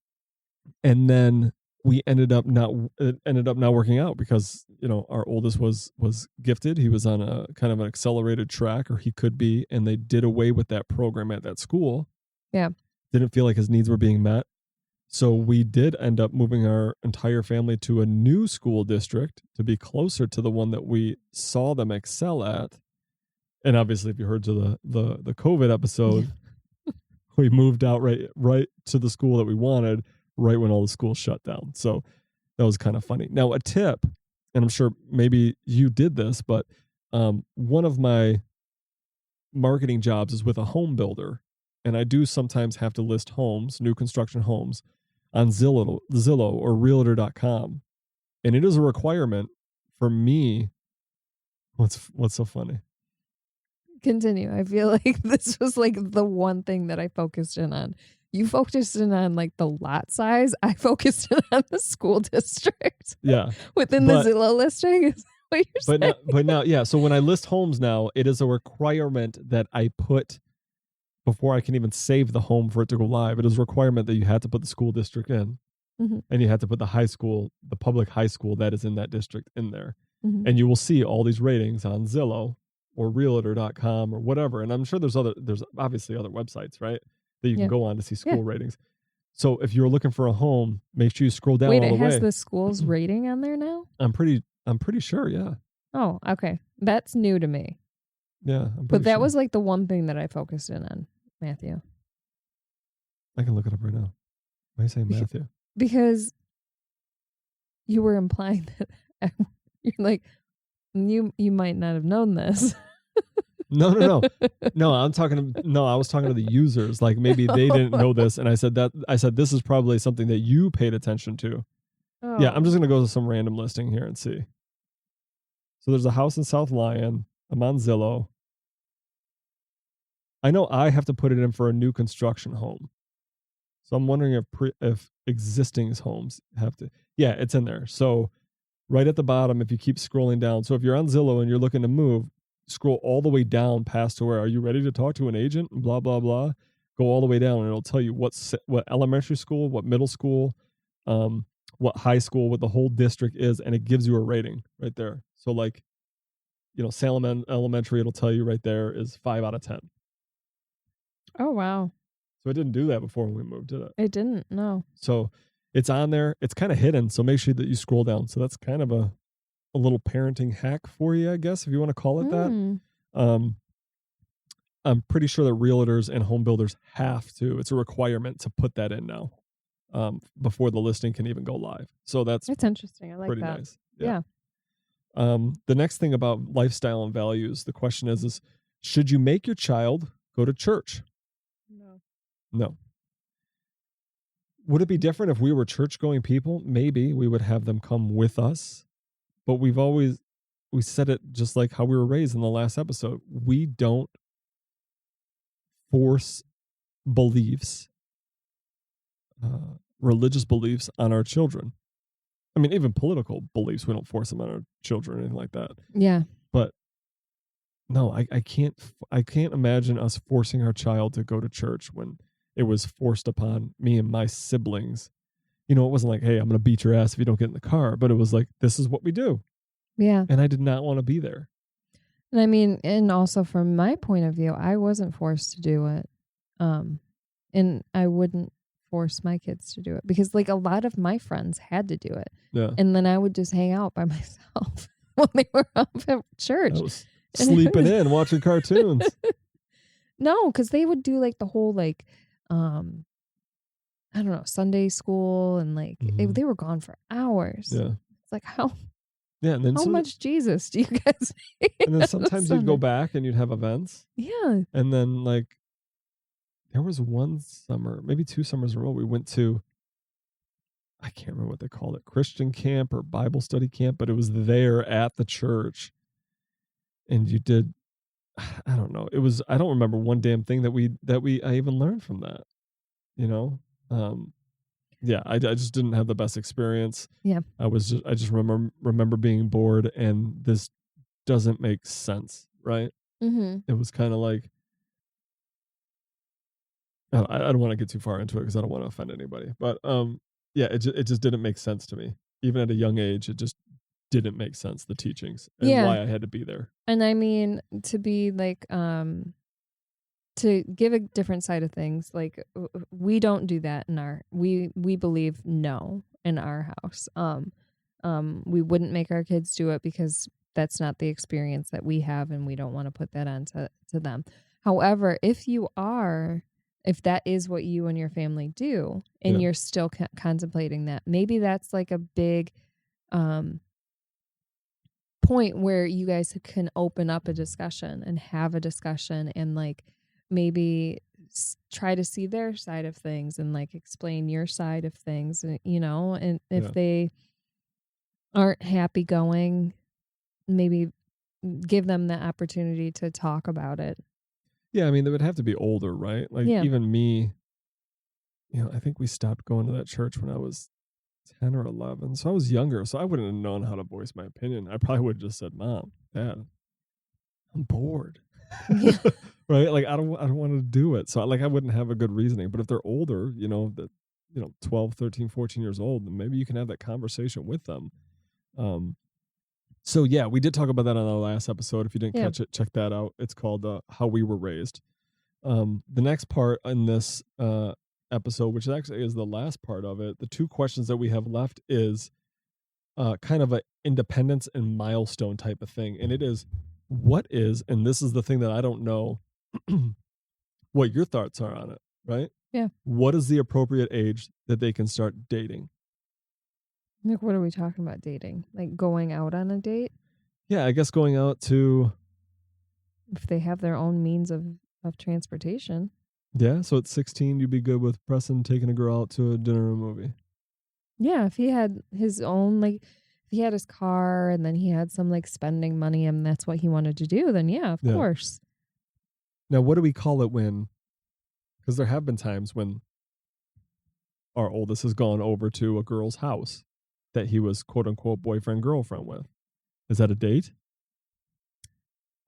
then we ended up not working out because, our oldest was gifted. He was on a kind of an accelerated track, or he could be, and they did away with that program at that school. Yeah. Didn't feel like his needs were being met. So we did end up moving our entire family to a new school district to be closer to the one that we saw them excel at. And obviously, if you heard to the COVID episode, we moved out right to the school that we wanted right when all the schools shut down. So that was kind of funny. Now, a tip, and I'm sure maybe you did this, but one of my marketing jobs is with a home builder, and I do sometimes have to list homes, new construction homes, on Zillow or realtor.com. And it is a requirement for me. What's so funny? Continue. I feel like this was like the one thing that I focused in on. You focused in on like the lot size. I focused in on the school district. Yeah. Within the Zillow listing is what you're saying. But now, yeah. So when I list homes now, it is a requirement that I put before I can even save the home for it to go live. It is a requirement that you had to put the school district in, and you had to put the high school, the public high school that is in that district in there. And you will see all these ratings on Zillow or realtor.com or whatever. And I'm sure there's obviously other websites, right, that you can go on to see school ratings. So if you're looking for a home, make sure you scroll down all the way. Wait, it has the school's rating on there now? I'm pretty sure, yeah. Oh, okay. That's new to me. Yeah. But that was like the one thing that I focused in on, Matthew. I can look it up right now. Why are you saying Matthew? Because you were implying that you're like, you might not have known this. No. No, I was talking to the users. Like maybe they didn't know this. And I said this is probably something that you paid attention to. Oh. Yeah, I'm just going to go to some random listing here and see. So there's a house in South Lyon. I'm on Zillow. I know I have to put it in for a new construction home. So I'm wondering if existing homes have to. Yeah, it's in there. So right at the bottom, if you keep scrolling down. So if you're on Zillow and you're looking to move, scroll all the way down past to where, are you ready to talk to an agent? Blah, blah, blah. Go all the way down and it'll tell you what elementary school, what middle school, what high school, what the whole district is. And it gives you a rating right there. So like, Salem Elementary, it'll tell you right there is 5 out of 10. Oh, wow. So it didn't do that before when we moved, did it? It didn't, no. So it's on there. It's kind of hidden. So make sure that you scroll down. So that's kind of a little parenting hack for you, I guess, if you want to call it that. I'm pretty sure that realtors and home builders have to. It's a requirement to put that in now before the listing can even go live. So that's interesting. I like pretty that. Nice. Yeah. The next thing about lifestyle and values, the question is should you make your child go to church? No. Would it be different if we were church-going people? Maybe we would have them come with us. But we said it just like how we were raised in the last episode. We don't force beliefs, religious beliefs on our children. I mean, even political beliefs, we don't force them on our children or anything like that. Yeah. But no, I can't imagine us forcing our child to go to church when it was forced upon me and my siblings. It wasn't like, hey, I'm going to beat your ass if you don't get in the car. But it was like, this is what we do. Yeah. And I did not want to be there. And I mean, and also from my point of view, I wasn't forced to do it. And I wouldn't force my kids to do it because like a lot of my friends had to do it. Yeah. And then I would just hang out by myself when they were up at church. I was sleeping in, watching cartoons. No, because they would do like the whole like, I don't know, Sunday school and like they were gone for hours. Yeah. It's like how and then how much Jesus do you guys need? And then sometimes you'd go back and you'd have events. Yeah. And then like there was one summer, maybe 2 summers in a row, we went to, I can't remember what they called it, Christian camp or Bible study camp, but it was there at the church. And you did, I don't know. I don't remember one damn thing I even learned from that, Yeah, I just didn't have the best experience. Yeah. I just remember being bored and this doesn't make sense, right? It was kind of like, I don't want to get too far into it because I don't want to offend anybody, but yeah, it just didn't make sense to me. Even at a young age, it just didn't make sense, the teachings and Yeah. why I had to be there. And I mean, to be like, to give a different side of things, like we don't do that in we believe no in our house. We wouldn't make our kids do it because that's not the experience that we have, and we don't want to put that on to them. However, if that is what you and your family do, and you're still contemplating that, maybe that's like a big point where you guys can open up a discussion and have a discussion, and like maybe try to see their side of things and like explain your side of things, and and if they aren't happy going, maybe give them the opportunity to talk about it. Yeah, I mean, they would have to be older, right? Like even me, I think we stopped going to that church when I was 10 or 11. So I was younger, so I wouldn't have known how to voice my opinion. I probably would have just said, "Mom, Dad, I'm bored." Yeah. Right? Like I don't want to do it. So like I wouldn't have a good reasoning. But if they're older, 12, 13, 14 years old, then maybe you can have that conversation with them. So yeah, we did talk about that on our last episode. If you didn't catch it, check that out. It's called How We Were Raised. The next part in this episode, which actually is the last part of it, the two questions that we have left is kind of an independence and milestone type of thing. And it is, what is, and this is the thing that I don't know what your thoughts are on it, right? Yeah. What is the appropriate age that they can start dating? Like, what are we talking about dating? Like going out on a date? Yeah, I guess going out to... If they have their own means of transportation. Yeah, so at 16, you'd be good with Preston taking a girl out to a dinner or a movie. Yeah, if he had his own, like, if he had his car and then he had some, like, spending money and that's what he wanted to do, then yeah, of course. Now, what do we call it when... Because there have been times when our oldest has gone over to a girl's house that he was quote-unquote boyfriend-girlfriend with. Is that a date?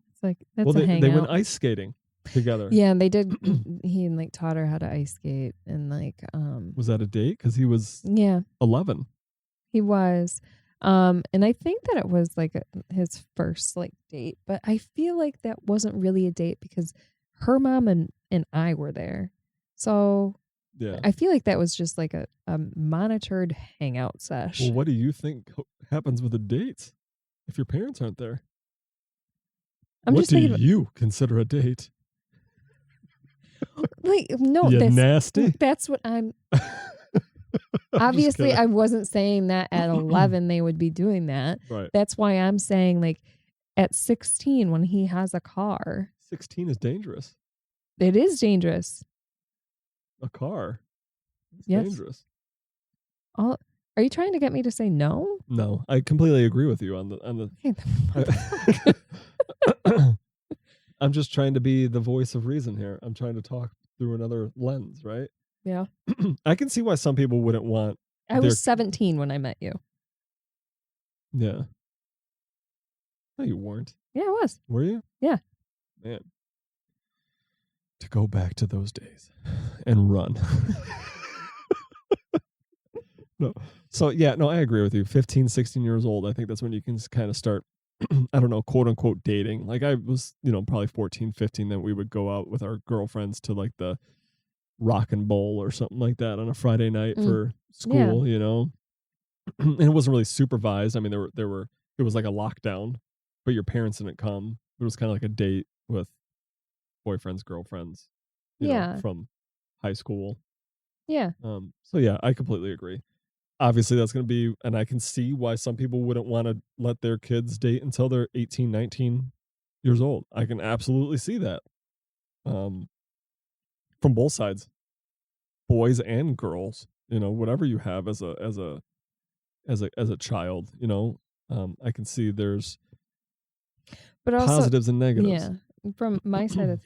It's like, that's a hangout. They went ice skating together. Yeah, and they did. He like taught her how to ice skate, and like was that a date? Because he was 11. He was, and I think that it was like his first like date, but I feel like that wasn't really a date because her mom and I were there, so yeah, I feel like that was just like a monitored hangout sesh. Well, what do you think happens with a date if your parents aren't there? What do you consider a date? Like, no, that's nasty. That's what I'm. Obviously, I wasn't saying that at 11 they would be doing that. Right. That's why I'm saying like at 16 when he has a car. 16 is dangerous. It is dangerous. A car. It's dangerous. Are you trying to get me to say no? No, I completely agree with you on the. I'm just trying to be the voice of reason here. I'm trying to talk through another lens, right? Yeah. I can see why some people wouldn't want. I was 17 when I met you. Yeah. No, you weren't. Yeah, I was. Were you? Yeah. Man. To go back to those days and run. No. So, yeah, no, I agree with you. 15, 16 years old, I think that's when you can kind of start, I don't know, quote unquote dating. Like I was, probably 14, 15, then we would go out with our girlfriends to like the Rock and Bowl or something like that on a Friday night for school, and it wasn't really supervised. I mean, it was like a lockdown, but your parents didn't come. It was kind of like a date with boyfriends, girlfriends, from high school. Yeah. So yeah, I completely agree. Obviously that's going to be, and I can see why some people wouldn't want to let their kids date until they're 18, 19 years old. I can absolutely see that. From both sides, boys and girls, whatever you have as a child, I can see there's but also, positives and negatives. Yeah. From my side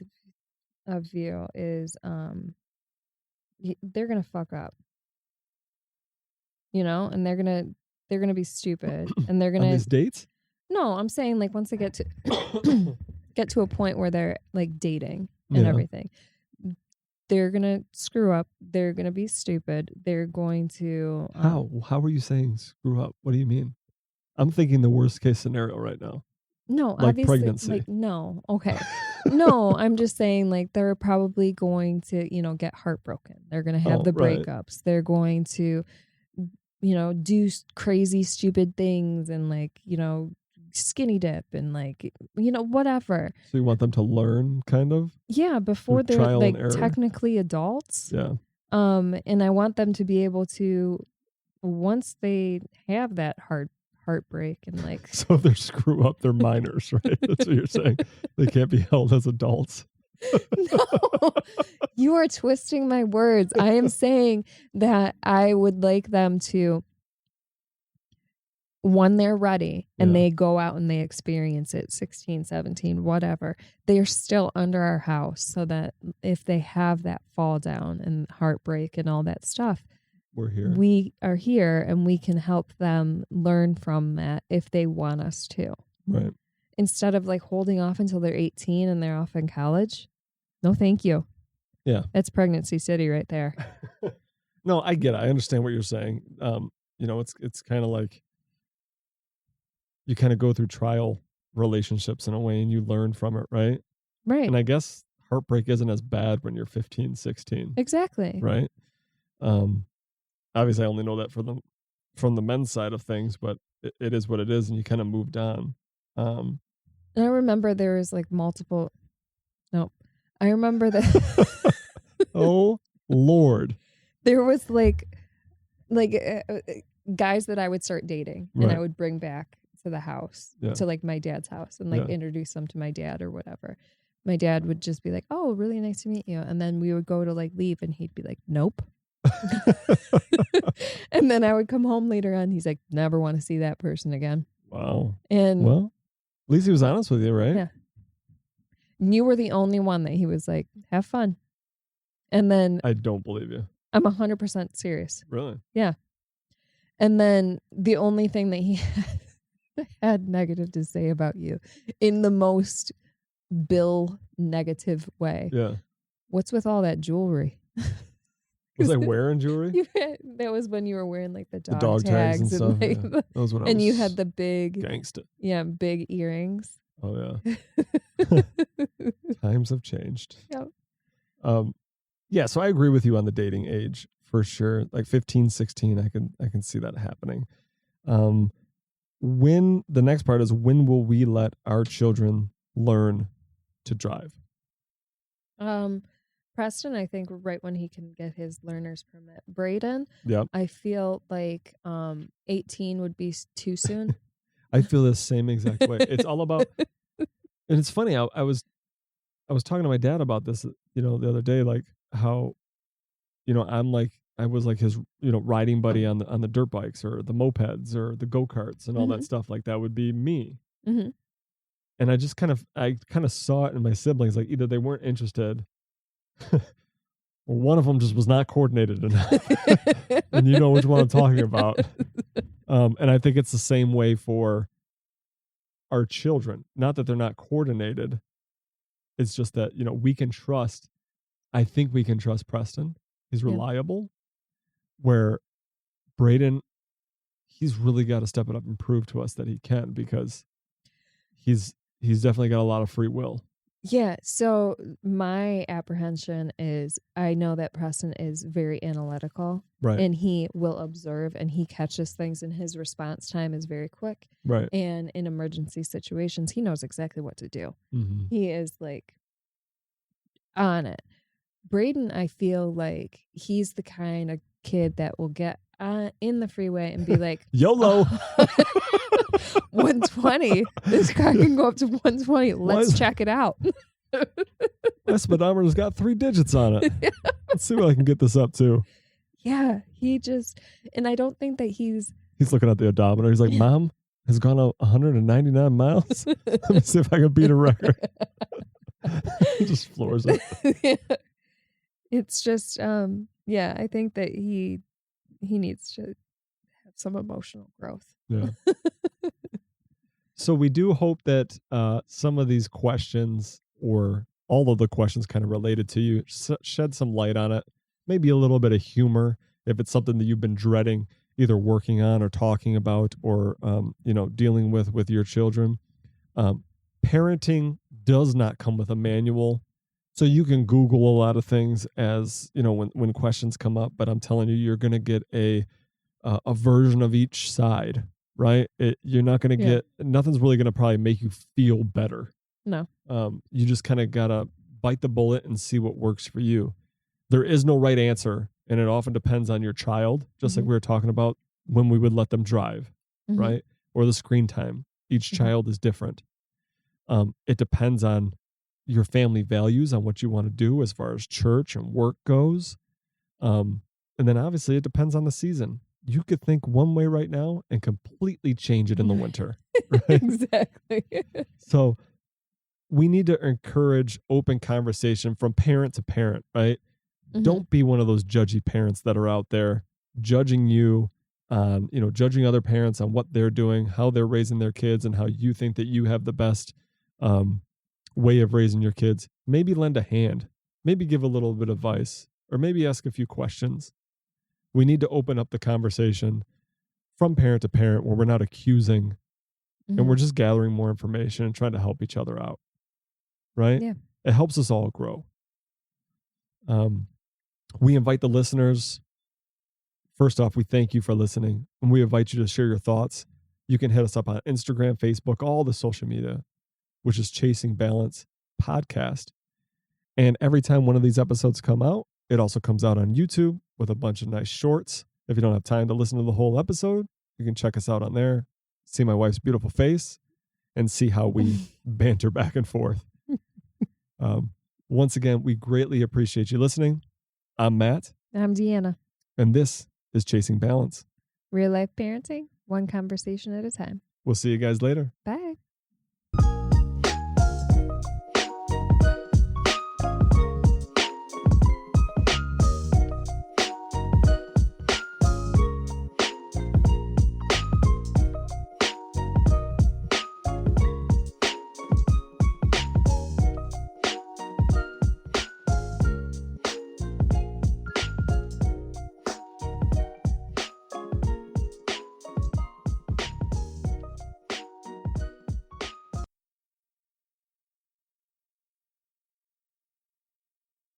of view is, they're going to fuck up. And they're gonna be stupid, and they're gonna on these dates. No, I'm saying like once they get to a point where they're like dating and everything, they're going to screw up. They're going to be stupid. They're going to... How are you saying screw up? What do you mean? I'm thinking the worst case scenario right now. No, like obviously, pregnancy. like, no. Okay. No, I'm just saying, like, they're probably going to, get heartbroken. They're going to have the right. breakups. They're going to, do crazy, stupid things and, like, skinny dip and, like, whatever. So you want them to learn, kind of? Yeah, before they're, trial like, and error. technically adults. Yeah. And I want them to be able to, once they have that heartbreak and, like... So if they screw up, they're minors, right? That's what you're saying. They can't be held as adults. No, you are twisting my words. I am saying that I would like them to, when they're ready and they go out and they experience it, 16, 17, whatever, they're still under our house, so that if they have that fall down and heartbreak and all that stuff, we're here. We are here and we can help them learn from that if they want us to. Right. Instead of, like, holding off until they're 18 and they're off in college. No, thank you. Yeah. That's pregnancy city right there. No, I get it. I understand what you're saying. It's kind of like you kind of go through trial relationships in a way and you learn from it, right? Right. And I guess heartbreak isn't as bad when you're 15, 16. Exactly. Right? Obviously I only know that from the men's side of things, but it is what it is, and you kind of moved on. And I remember there was, like, multiple... No. I remember that... Oh, Lord. There was, like guys that I would start dating and I would bring back to the house, to, like, my dad's house, and, like, introduce them to my dad or whatever. My dad would just be like, "Oh, really nice to meet you." And then we would go to, like, leave and he'd be like, "Nope." And then I would come home later on. He's like, "Never want to see that person again." Wow. And well, at least he was honest with you, right? Yeah. You were the only one that he was like, "Have fun." And then I don't believe you. I'm 100% serious. Really? Yeah. And then the only thing that he had negative to say about you, in the most Bill negative way. Yeah. What's with all that jewelry? Was I wearing jewelry? That was when you were wearing, like, the dog tags and stuff. like Yeah. That was when I and was you had the big gangsta. Yeah, big earrings. Oh yeah. Times have changed. Yep. Yeah, so I agree with you on the dating age for sure. Like 15, 16, I can see that happening. When the next part is, when will we let our children learn to drive? Preston, I think right when he can get his learner's permit. Braden, Yep. I feel like 18 would be too soon. I feel the same exact way. It's all about, and it's funny. I was talking to my dad about this, the other day, like how, I was like his, riding buddy on the dirt bikes or the mopeds or the go-karts and all that stuff. Like that would be me. Mm-hmm. And I kind of saw it in my siblings, like either they weren't interested or one of them just was not coordinated enough. And you know which one I'm talking about. And I think it's the same way for our children. Not that they're not coordinated. It's just that, I think we can trust Preston. He's reliable. Where Braden, he's really got to step it up and prove to us that he can, because he's definitely got a lot of free will. Yeah. So my apprehension is, I know that Preston is very analytical, right? And he will observe and he catches things, and his response time is very quick, right? And in emergency situations, he knows exactly what to do. Mm-hmm. He is like on it. Braden, I feel like he's the kind of kid that will get in the freeway and be like, YOLO. 120. This car can go up to 120. Let's check it out. My speedometer's got 3 digits on it. Yeah. Let's see what I can get this up to. Yeah, and I don't think that he's looking at the odometer. He's like, Mom has gone out 199 miles. Let me see if I can beat a record. He just floors it. Yeah. It's just, I think that he needs to have some emotional growth. Yeah. So we do hope that some of these questions or all of the questions kind of related to you. Shed some light on it. Maybe a little bit of humor if it's something that you've been dreading, either working on or talking about, or dealing with your children. Parenting does not come with a manual, so you can Google a lot of things as when questions come up. But I'm telling you, you're going to get a version of each side, right? You're not going to get nothing's really going to probably make you feel better. No. You just kind of gotta bite the bullet and see what works for you. There is no right answer, and it often depends on your child, just like we were talking about when we would let them drive, right? Or the screen time. Each child is different. It depends on your family values, on what you want to do as far as church and work goes. And then obviously it depends on the season. You could think one way right now and completely change it in the winter. Right? Exactly. So we need to encourage open conversation from parent to parent, right? Don't be one of those judgy parents that are out there judging you, judging other parents on what they're doing, how they're raising their kids, and how you think that you have the best way of raising your kids. Maybe lend a hand, maybe give a little bit of advice, or maybe ask a few questions. We need to open up the conversation from parent to parent where we're not accusing and we're just gathering more information and trying to help each other out. Right? Yeah. It helps us all grow. We invite the listeners. First off, we thank you for listening, and we invite you to share your thoughts. You can hit us up on Instagram, Facebook, all the social media, which is Chasing Balance Podcast. And every time one of these episodes come out, it also comes out on YouTube with a bunch of nice shorts. If you don't have time to listen to the whole episode, you can check us out on there, see my wife's beautiful face, and see how we banter back and forth. Once again, we greatly appreciate you listening. I'm Matt. I'm Deanna. And this is Chasing Balance. Real life parenting, one conversation at a time. We'll see you guys later. Bye.